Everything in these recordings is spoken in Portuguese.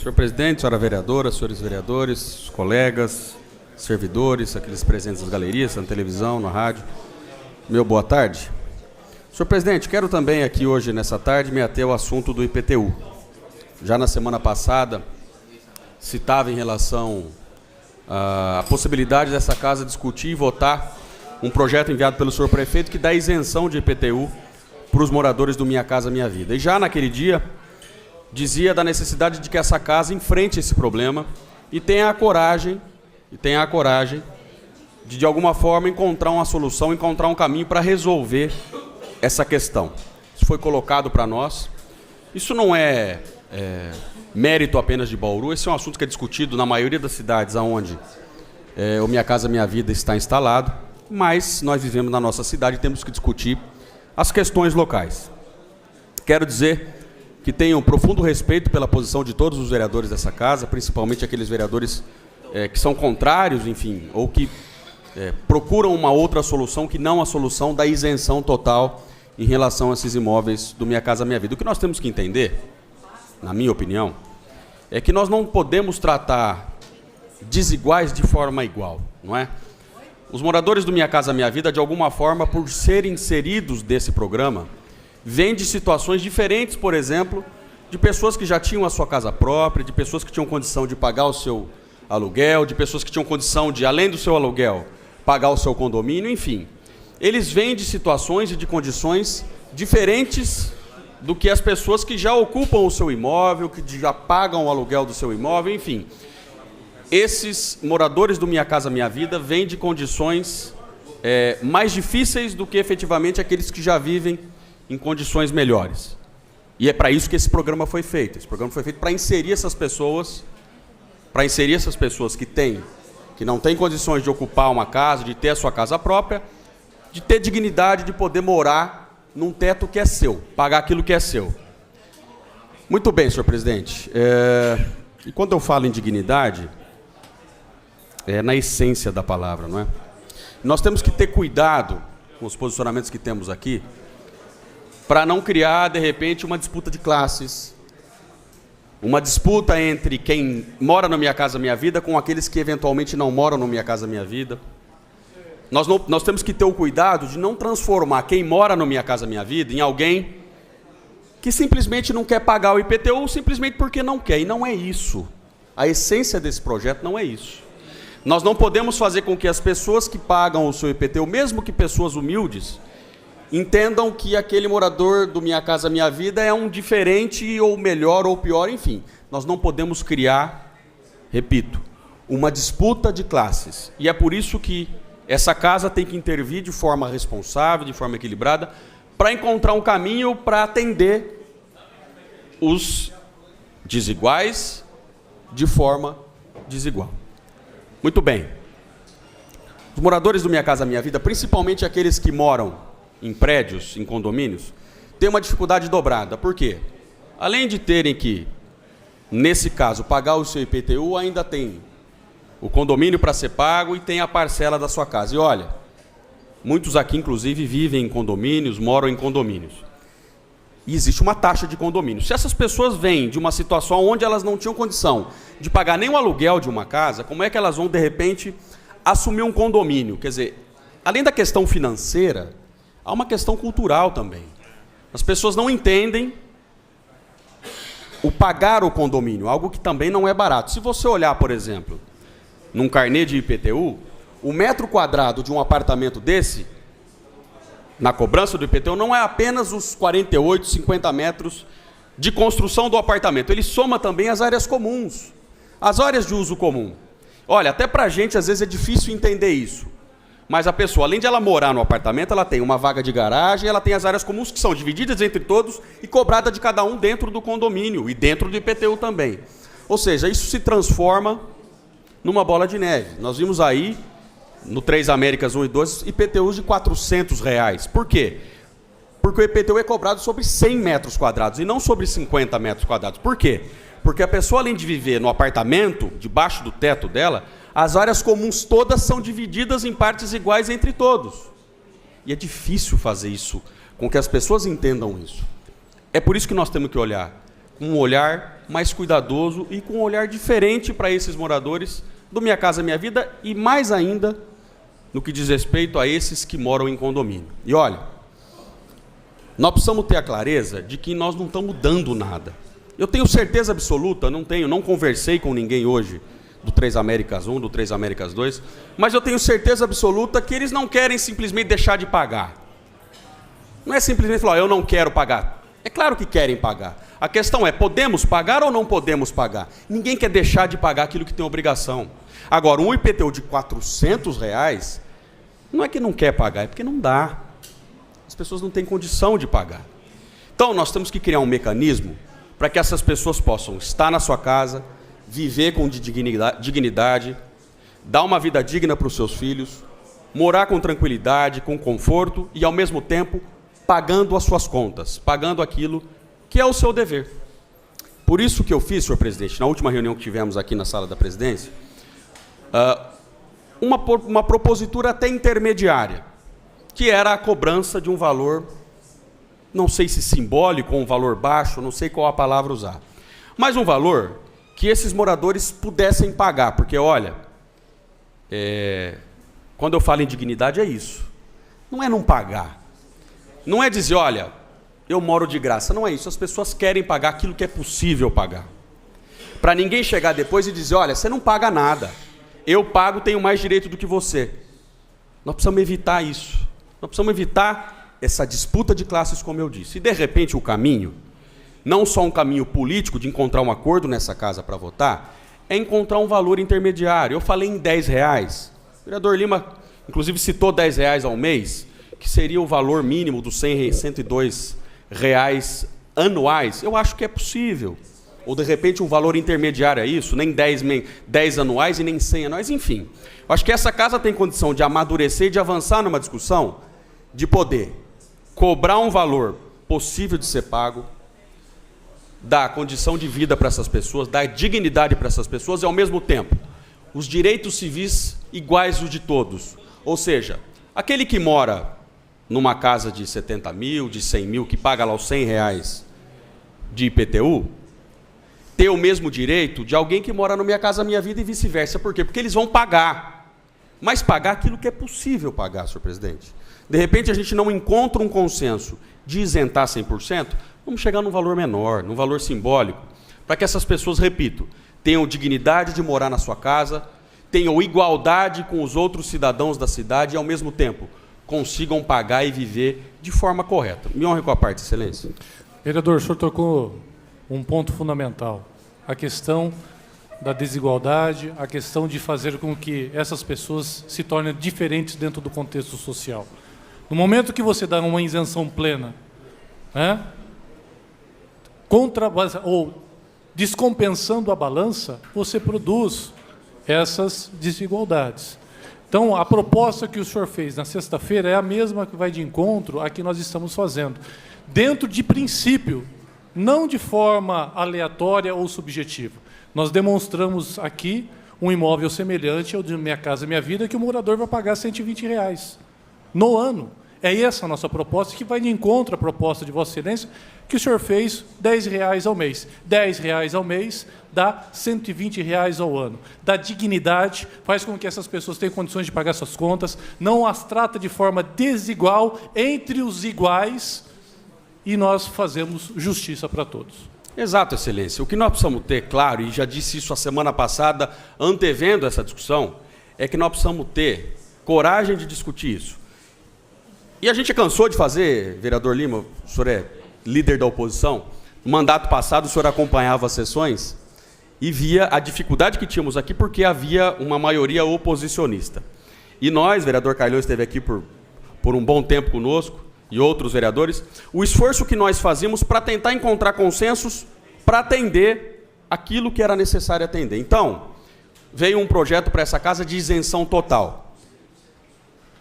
Senhor presidente, senhora vereadora, senhores vereadores, colegas, servidores, aqueles presentes nas galerias, na televisão, na rádio, meu boa tarde. Senhor presidente, quero também aqui hoje, nessa tarde, me ater ao assunto do IPTU. Já na semana passada, citava em relação à possibilidade dessa casa discutir e votar um projeto enviado pelo senhor prefeito que dá isenção de IPTU para os moradores do Minha Casa Minha Vida. E já naquele dia, dizia da necessidade de que essa casa enfrente esse problema e tenha a coragem de alguma forma, encontrar uma solução, encontrar um caminho para resolver essa questão. Isso foi colocado para nós. Isso não é mérito apenas de Bauru, esse é um assunto que é discutido na maioria das cidades onde o Minha Casa Minha Vida está instalado, mas nós vivemos na nossa cidade e temos que discutir as questões locais. Quero dizer que tenho um profundo respeito pela posição de todos os vereadores dessa casa, principalmente aqueles vereadores que são contrários, enfim, ou que procuram uma outra solução que não a solução da isenção total em relação a esses imóveis do Minha Casa Minha Vida. O que nós temos que entender, na minha opinião, é que nós não podemos tratar desiguais de forma igual, não é? Os moradores do Minha Casa Minha Vida, de alguma forma, por serem inseridos desse programa, vêm de situações diferentes, por exemplo, de pessoas que já tinham a sua casa própria, de pessoas que tinham condição de pagar o seu aluguel, de pessoas que tinham condição de, além do seu aluguel, pagar o seu condomínio, enfim. Eles vêm de situações e de condições diferentes do que as pessoas que já ocupam o seu imóvel, que já pagam o aluguel do seu imóvel, enfim. Esses moradores do Minha Casa Minha Vida vêm de condições mais difíceis do que efetivamente aqueles que já vivem em condições melhores. E é para isso que esse programa foi feito. Esse programa foi feito para inserir essas pessoas, que não têm condições de ocupar uma casa, de ter a sua casa própria, de ter dignidade de poder morar num teto que é seu, pagar aquilo que é seu. Muito bem, senhor presidente. E quando eu falo em dignidade, é na essência da palavra, não é? Nós temos que ter cuidado com os posicionamentos que temos aqui, para não criar, de repente, uma disputa de classes, uma disputa entre quem mora no Minha Casa Minha Vida com aqueles que eventualmente não moram no Minha Casa Minha Vida. Nós temos que ter o cuidado de não transformar quem mora no Minha Casa Minha Vida em alguém que simplesmente não quer pagar o IPTU simplesmente porque não quer, e não é isso. A essência desse projeto não é isso. Nós não podemos fazer com que as pessoas que pagam o seu IPTU, mesmo que pessoas humildes, entendam que aquele morador do Minha Casa Minha Vida é um diferente, ou melhor, ou pior, enfim. Nós não podemos criar, repito, uma disputa de classes. E é por isso que essa casa tem que intervir de forma responsável, de forma equilibrada, para encontrar um caminho para atender os desiguais de forma desigual. Muito bem. Os moradores do Minha Casa Minha Vida, principalmente aqueles que moram em prédios, em condomínios, tem uma dificuldade dobrada. Por quê? Além de terem que, nesse caso, pagar o seu IPTU, ainda tem o condomínio para ser pago e tem a parcela da sua casa. E olha, muitos aqui, inclusive, vivem em condomínios, moram em condomínios. E existe uma taxa de condomínio. Se essas pessoas vêm de uma situação onde elas não tinham condição de pagar nem o aluguel de uma casa, como é que elas vão, de repente, assumir um condomínio? Quer dizer, além da questão financeira, há uma questão cultural também. As pessoas não entendem o pagar o condomínio, algo que também não é barato. Se você olhar, por exemplo, num carnê de IPTU, o metro quadrado de um apartamento desse, na cobrança do IPTU, não é apenas os 48, 50 metros de construção do apartamento. Ele soma também as áreas comuns, as áreas de uso comum. Olha, até para a gente, às vezes, é difícil entender isso. Mas a pessoa, além de ela morar no apartamento, ela tem uma vaga de garagem, ela tem as áreas comuns que são divididas entre todos e cobrada de cada um dentro do condomínio e dentro do IPTU também. Ou seja, isso se transforma numa bola de neve. Nós vimos aí, no 3 Américas 1 e 2, IPTUs de R$400. Por quê? Porque o IPTU é cobrado sobre 100 metros quadrados e não sobre 50 metros quadrados. Por quê? Porque a pessoa, além de viver no apartamento, debaixo do teto dela, as áreas comuns todas são divididas em partes iguais entre todos. E é difícil fazer isso, com que as pessoas entendam isso. É por isso que nós temos que olhar um olhar mais cuidadoso e com um olhar diferente para esses moradores do Minha Casa Minha Vida e mais ainda no que diz respeito a esses que moram em condomínio. E olha, nós precisamos ter a clareza de que nós não estamos dando nada. Eu tenho certeza absoluta, não conversei com ninguém hoje do 3 Américas 1, do 3 Américas 2, mas eu tenho certeza absoluta que eles não querem simplesmente deixar de pagar. Não é simplesmente falar, eu não quero pagar. É claro que querem pagar. A questão é, podemos pagar ou não podemos pagar? Ninguém quer deixar de pagar aquilo que tem obrigação. Agora, um IPTU de R$400, não é que não quer pagar, é porque não dá. As pessoas não têm condição de pagar. Então, nós temos que criar um mecanismo para que essas pessoas possam estar na sua casa, viver com dignidade, dar uma vida digna para os seus filhos, morar com tranquilidade, com conforto e, ao mesmo tempo, pagando as suas contas, pagando aquilo que é o seu dever. Por isso que eu fiz, senhor presidente, na última reunião que tivemos aqui na sala da presidência, uma propositura até intermediária, que era a cobrança de um valor, não sei se simbólico ou um valor baixo, não sei qual a palavra usar, mas um valor que esses moradores pudessem pagar, porque, olha, quando eu falo em dignidade é isso, não é não pagar, não é dizer, olha, eu moro de graça, não é isso, as pessoas querem pagar aquilo que é possível pagar, para ninguém chegar depois e dizer, olha, você não paga nada, eu pago, tenho mais direito do que você. Nós precisamos evitar isso, nós precisamos evitar essa disputa de classes, como eu disse, e de repente o caminho, não só um caminho político de encontrar um acordo nessa casa para votar, é encontrar um valor intermediário. Eu falei em R$10, o vereador Lima, inclusive, citou R$10 ao mês, que seria o valor mínimo dos R$102 anuais. Eu acho que é possível. Ou, de repente, um valor intermediário a isso, nem 10 anuais e nem 100 anuais, enfim. Eu acho que essa casa tem condição de amadurecer e de avançar numa discussão, de poder cobrar um valor possível de ser pago, dar condição de vida para essas pessoas, dar dignidade para essas pessoas e, ao mesmo tempo, os direitos civis iguais os de todos. Ou seja, aquele que mora numa casa de 70 mil, de 100 mil, que paga lá os R$100 de IPTU, ter o mesmo direito de alguém que mora no Minha Casa Minha Vida e vice-versa. Por quê? Porque eles vão pagar, mas pagar aquilo que é possível pagar, senhor presidente. De repente, a gente não encontra um consenso de isentar 100%, vamos chegar num valor menor, num valor simbólico, para que essas pessoas, repito, tenham dignidade de morar na sua casa, tenham igualdade com os outros cidadãos da cidade e, ao mesmo tempo, consigam pagar e viver de forma correta. Me honre com a parte, excelência. Vereador, o senhor tocou um ponto fundamental, a questão da desigualdade, a questão de fazer com que essas pessoas se tornem diferentes dentro do contexto social. No momento que você dá uma isenção plena, né, ou descompensando a balança, você produz essas desigualdades. Então, a proposta que o senhor fez na sexta-feira é a mesma que vai de encontro à que nós estamos fazendo, dentro de princípio, não de forma aleatória ou subjetiva. Nós demonstramos aqui um imóvel semelhante ao de Minha Casa Minha Vida, que o morador vai pagar R$120 no ano. É essa a nossa proposta, que vai de encontro à proposta de Vossa Excelência, que o senhor fez R$10 ao mês. R$10 ao mês dá R$120 ao ano. Dá dignidade, faz com que essas pessoas tenham condições de pagar suas contas, não as trata de forma desigual entre os iguais, e nós fazemos justiça para todos. Exato, excelência. O que nós precisamos ter, claro, e já disse isso a semana passada, antevendo essa discussão, é que nós precisamos ter coragem de discutir isso. E a gente cansou de fazer, vereador Lima, o senhor é líder da oposição, no mandato passado o senhor acompanhava as sessões e via a dificuldade que tínhamos aqui porque havia uma maioria oposicionista. E nós, vereador Carlão esteve aqui por um bom tempo conosco, e outros vereadores, o esforço que nós fazíamos para tentar encontrar consensos para atender aquilo que era necessário atender. Então, veio um projeto para essa casa de isenção total.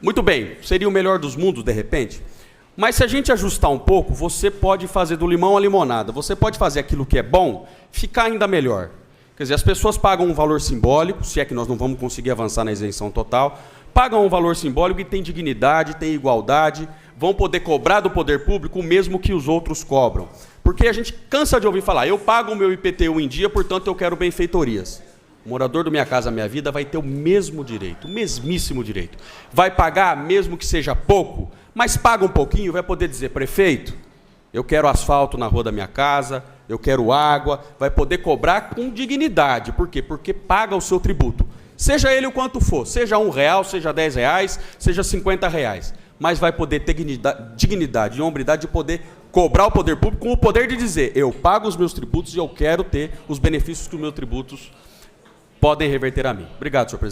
Muito bem, seria o melhor dos mundos, de repente, mas se a gente ajustar um pouco, você pode fazer do limão a limonada, você pode fazer aquilo que é bom ficar ainda melhor. Quer dizer, as pessoas pagam um valor simbólico, se é que nós não vamos conseguir avançar na isenção total, pagam um valor simbólico e tem dignidade, tem igualdade, vão poder cobrar do poder público o mesmo que os outros cobram. Porque a gente cansa de ouvir falar, eu pago o meu IPTU em dia, portanto eu quero benfeitorias. O morador do Minha Casa Minha Vida vai ter o mesmo direito, o mesmíssimo direito. Vai pagar, mesmo que seja pouco, mas paga um pouquinho, vai poder dizer, prefeito, eu quero asfalto na rua da minha casa, eu quero água, vai poder cobrar com dignidade. Por quê? Porque paga o seu tributo. Seja ele o quanto for, seja R$1, seja R$10, seja R$50, mas vai poder ter dignidade e hombridade de poder cobrar o poder público com o poder de dizer, eu pago os meus tributos e eu quero ter os benefícios que os meus tributos podem reverter a mim. Obrigado, senhor presidente.